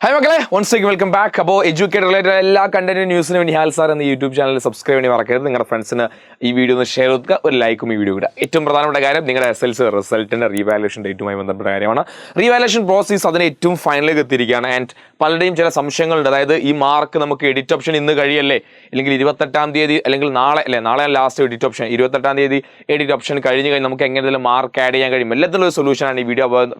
Hi മക്കളെ, once again welcome back. അപ്പോൾ educate related എല്ലാ കണ്ടന്റ് ന്യൂസിന് വേണ്ടി ഹാൽ സാർ എന്ന യൂട്യൂബ് ചാനൽ സബ്സ്ക്രൈബ് ചെയ്ത് മറക്കരുത്. നിങ്ങളുടെ ഫ്രണ്ട്സിന് ഈ വീഡിയോ ഒന്ന് ഷെയർ ചെയ്യുക, ഒരു ലൈക്കും ഈ വീഡിയോ ഇടുക. ഏറ്റവും പ്രധാനപ്പെട്ട കാര്യം നിങ്ങളുടെ SLC റിസൾട്ടിൻ്റെ റീവാലുവേഷൻ ഡേറ്റുമായി ബന്ധപ്പെട്ട കാര്യമാണ്. റീവാലുവേഷൻ പ്രോസസ് അതിന് ഏറ്റവും ഫൈനലിലേക്ക് എത്തിയിരിക്കുകയാണ്. ആൻഡ് പലരുടെയും ചില സംശയങ്ങളുണ്ട്. അതായത് ഈ മാർക്ക് നമുക്ക് എഡിറ്റ് ഓപ്ഷൻ ഇന്ന് കഴിയല്ലേ, അല്ലെങ്കിൽ 28-ാം തീയതി അല്ലെങ്കിൽ നാളെ ലാസ്റ്റ് എഡിറ്റ് ഓപ്ഷൻ 28-ാം തീയതി എഡിറ്റ് ഓപ്ഷൻ കഴിഞ്ഞ് നമുക്ക് എങ്ങനെയെങ്കിലും മാർക്ക് ആഡ് ചെയ്യാൻ കഴിയും. എല്ലാത്തിനും ഒരു സൊല്യൂഷനാണ് ഈ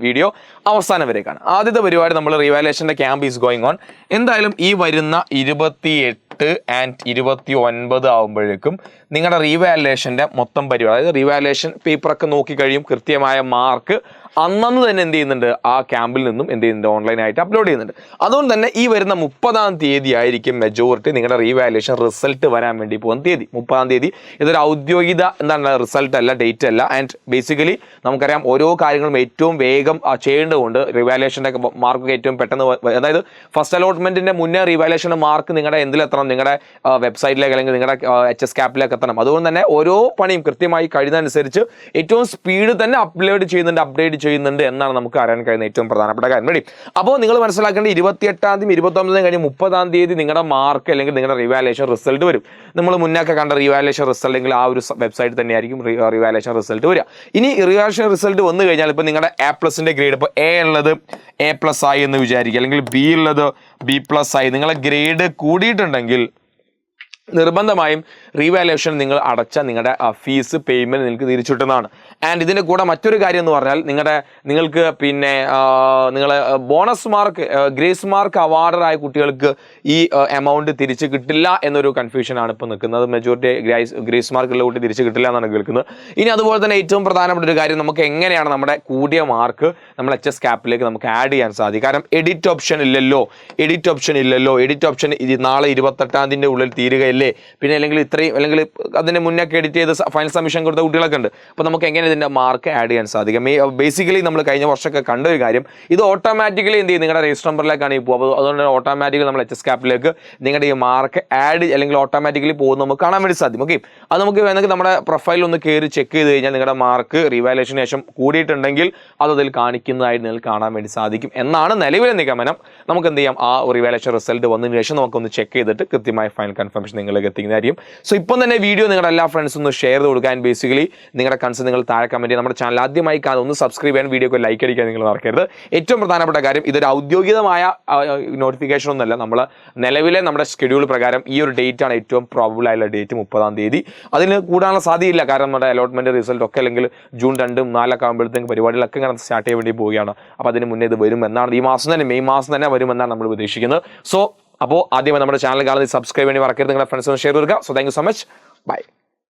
വീഡിയോ അവസാനം വരേക്കാണ്. ആദ്യത്തെ പരിപാടി നമ്മൾ റീവാലുവേഷൻ്റെ ക്യാമ്പ് ഈസ് ഗോയിങ് ഓൺ. എന്തായാലും ഈ വരുന്ന 28 and 29 ആകുമ്പോഴേക്കും നിങ്ങളുടെ റീവാലുവേഷൻ്റെ മൊത്തം പരിപാടി, അതായത് റീവാലുവേഷൻ പേപ്പറൊക്കെ നോക്കി കഴിയും, കൃത്യമായ മാർക്ക് അന്നു തന്നെ എന്ത് ചെയ്യുന്നുണ്ട്, ആ ക്യാമ്പിൽ നിന്നും എന്ത് ചെയ്യുന്നുണ്ട്, ഓൺലൈനായിട്ട് അപ്ലോഡ് ചെയ്യുന്നുണ്ട്. അതുകൊണ്ട് തന്നെ ഈ വരുന്ന 30-ാം തീയതി ആയിരിക്കും മെജോറിറ്റി നിങ്ങളുടെ റീവാലുവേഷൻ റിസൾട്ട് വരാൻ വേണ്ടി പോകുന്ന തീയതി. 30-ാം തീയതി ഇതൊരു ഔദ്യോഗിക റിസൾട്ട് അല്ല, ഡേറ്റ് അല്ല. ആൻഡ് ബേസിക്കലി നമുക്കറിയാം ഓരോ കാര്യങ്ങളും ഏറ്റവും വേഗം ചെയ്യേണ്ടതുകൊണ്ട് റീവാലുവേഷൻ്റെ മാർക്ക് ഏറ്റവും പെട്ടെന്ന്, അതായത് ഫസ്റ്റ് അലോട്ട്മെന്റിന്റെ മുന്നേ റീവാലുവേഷൻ്റെ മാർക്ക് നിങ്ങളുടെ എന്തിലെത്തണം, നിങ്ങളുടെ വെബ്സൈറ്റിലേക്ക് അല്ലെങ്കിൽ നിങ്ങളുടെ HS CAPലേക്ക് എത്തണം. അതുകൊണ്ട് തന്നെ ഓരോ പണിയും കൃത്യമായി കഴിയുന്നതനുസരിച്ച് ഏറ്റവും സ്പീഡ് തന്നെ അപ്ഡേറ്റ് ചെയ്യുന്നുണ്ട് എന്നാണ് നമുക്ക് അറിയാൻ കഴിയുന്ന ഏറ്റവും പ്രധാനപ്പെട്ട കാര്യം. റെഡി? അപ്പോൾ നിങ്ങൾ മനസ്സിലാക്കേണ്ടത് 28-ാം തീയതി 29-ാം കഴിഞ്ഞ് 30-ാം തീയതി നിങ്ങളുടെ മാർക്ക് അല്ലെങ്കിൽ നിങ്ങളുടെ റീവാലുവേഷൻ റിസൾട്ട് വരും. നമ്മൾ മുന്നൊക്കെ കണ്ട റീവാലുവേഷൻ റിസൾട്ട് അല്ലെങ്കിൽ ആ ഒരു വെബ്സൈറ്റ് തന്നെയായിരിക്കും റീവാലുവേഷൻ റിസൾട്ട് വരിക. ഇനി റീവാലുവേഷൻ റിസൾട്ട് വന്നു കഴിഞ്ഞാൽ ഇപ്പോൾ നിങ്ങളുടെ A+ന്റെ ഗ്രേഡ്, ഇപ്പോൾ A ഉള്ളത് A+ ആയി എന്ന് വിചാരിക്കുക, അല്ലെങ്കിൽ B ഉള്ളത് B+ ആയി. നിങ്ങളെ ഗ്രേഡ് കൂടിയിട്ടുണ്ടെങ്കിൽ നിർബന്ധമായും റീവാലുവേഷൻ നിങ്ങൾ അടച്ച നിങ്ങളുടെ ഫീസ് പേയ്മെൻറ്റ് നിങ്ങൾക്ക് തിരിച്ചു കിട്ടുന്നതാണ്. ആൻഡ് ഇതിൻ്റെ കൂടെ മറ്റൊരു കാര്യം എന്ന് പറഞ്ഞാൽ നിങ്ങൾക്ക് പിന്നെ നിങ്ങളെ ബോണസ് മാർക്ക്, ഗ്രേസ് മാർക്ക് അവാർഡറായ കുട്ടികൾക്ക് ഈ എമൗണ്ട് തിരിച്ച് കിട്ടില്ല എന്നൊരു കൺഫ്യൂഷനാണ് ഇപ്പോൾ നിൽക്കുന്നത്. മെജോറിറ്റി ഗ്രേസ് മാർക്കുള്ള കുട്ടി തിരിച്ച് കിട്ടില്ല എന്നാണ് കേൾക്കുന്നത്. ഇനി അതുപോലെ തന്നെ ഏറ്റവും പ്രധാനപ്പെട്ട ഒരു കാര്യം, നമുക്ക് എങ്ങനെയാണ് നമ്മുടെ കൂടിയ മാർക്ക് നമ്മൾ HS CAPലേക്ക് നമുക്ക് ആഡ് ചെയ്യാൻ സാധിക്കും. കാരണം എഡിറ്റ് ഓപ്ഷൻ ഇല്ലല്ലോ. എഡിറ്റ് ഓപ്ഷൻ നാളെ 28-ാം തീയതിൻ്റെ ഉള്ളിൽ തീരുകയില്ല. പിന്നെ അല്ലെങ്കിൽ അതിന് മുന്നൊക്കെ എഡിറ്റ് ചെയ്ത് ഫൈനൽ സബ്മിഷൻ കൊടുത്ത കുട്ടികളൊക്കെ ഉണ്ട്. അപ്പോൾ നമുക്ക് എങ്ങനെ ഇതിൻ്റെ മാർക്ക് ആഡ് ചെയ്യാൻ സാധിക്കും? ബേസിക്കലി നമ്മൾ കഴിഞ്ഞ വർഷമൊക്കെ കണ്ട ഒരു കാര്യം, ഇത് ഓട്ടോമാറ്റിക്കലി എന്ത് ചെയ്യും, നിങ്ങളുടെ രജിസ്റ്റർ നമ്പറിലേക്കാണ് ഈ പോകുക. അപ്പോൾ അതുകൊണ്ട് ഓട്ടോമാറ്റിക്കലി നമ്മൾ HS CAPലേക്ക് നിങ്ങളുടെ ഈ മാർക്ക് ആഡ് അല്ലെങ്കിൽ ഓട്ടോമാറ്റിക്കലി പോകുന്നത് നമുക്ക് കാണാൻ വേണ്ടി സാധിക്കും. ഓക്കെ, അത് നമുക്ക് വേണമെങ്കിൽ നമ്മുടെ പ്രൊഫൈലിൽ ഒന്ന് കയറി ചെക്ക് ചെയ്ത് കഴിഞ്ഞാൽ നിങ്ങളുടെ മാർക്ക് റീവാലുവേഷന് ശേഷം കൂടിയിട്ടുണ്ടെങ്കിൽ അതിൽ കാണിക്കുന്നതായിട്ട് നിങ്ങൾക്ക് കാണാൻ വേണ്ടി സാധിക്കും എന്നാണ് നിലവിലെ നിഗമനം. നമുക്ക് എന്ത് ചെയ്യാം, ആ റീവാലുവേഷൻ റിസൾട്ട് വന്നതിന് ശേഷം നമുക്കൊന്ന് ചെക്ക് ചെയ്തിട്ട് കൃത്യമായ ഫൈനൽ കൺഫർമേഷൻ നിങ്ങളിലേക്ക് എത്തിക്കുന്നതായിരിക്കും. സോ ഇപ്പം തന്നെ വീഡിയോ നിങ്ങളുടെ എല്ലാ ഫ്രണ്ട്സും ഒന്ന് ഷെയർ ചെയ്ത് കൊടുക്കാൻ, ബേസിക്കലി നിങ്ങളുടെ കൺസേൺ നിങ്ങൾ താഴെ കമൻറ്റ് ചെയ്യുക. നമ്മുടെ ചാനൽ ആദ്യമായി കാണാൻ ഒന്ന് സബ്സ്ക്രൈബ് ചെയ്യാൻ, വീഡിയോക്ക് ലൈക്ക് അടിക്കാൻ നിങ്ങൾ മറക്കരുത്. ഏറ്റവും പ്രധാനപ്പെട്ട കാര്യം, ഇതൊരു ഔദ്യോഗികമായ നോട്ടിഫിക്കേഷൻ ഒന്നുമല്ല. നമ്മൾ നിലവിലെ നമ്മുടെ ഷെഡ്യൂൾ പ്രകാരം ഈ ഒരു ഡേറ്റ് ആണ് ഏറ്റവും പ്രോബബിൾ ആയുള്ള ഡേറ്റ്, 30-ാം തീയതി. അതിന് കൂടാനുള്ള സാധ്യതയില്ല. കാരണം നമ്മുടെ അലോട്ട്മെന്റ് റിസൾട്ട് ഒക്കെ അല്ലെങ്കിൽ ജൂൺ 2, 4 ആകുമ്പോഴത്തേക്ക് പരിപാടികളൊക്കെ ഇങ്ങനെ സ്റ്റാർട്ട് ചെയ്യാൻ വേണ്ടി പോവുകയാണ്. അപ്പോൾ അതിന് മുന്നേ ഇത് വരുമെന്നാണ്, ഈ മാസം തന്നെ, മെയ് മാസം തന്നെ വരുമെന്നാണ് നമ്മൾ പ്രതീക്ഷിക്കുന്നത്. സോ അപ്പോൾ ആദ്യമായി നമ്മുടെ ചാനൽ കാണുന്നത് സബ്സ്ക്രൈബ് വേണ്ടി മറക്കരുത്. നിങ്ങളുടെ ഫ്രണ്ട്സിന് ഷെയർ ചെയ്യുക. So thank you so much. By.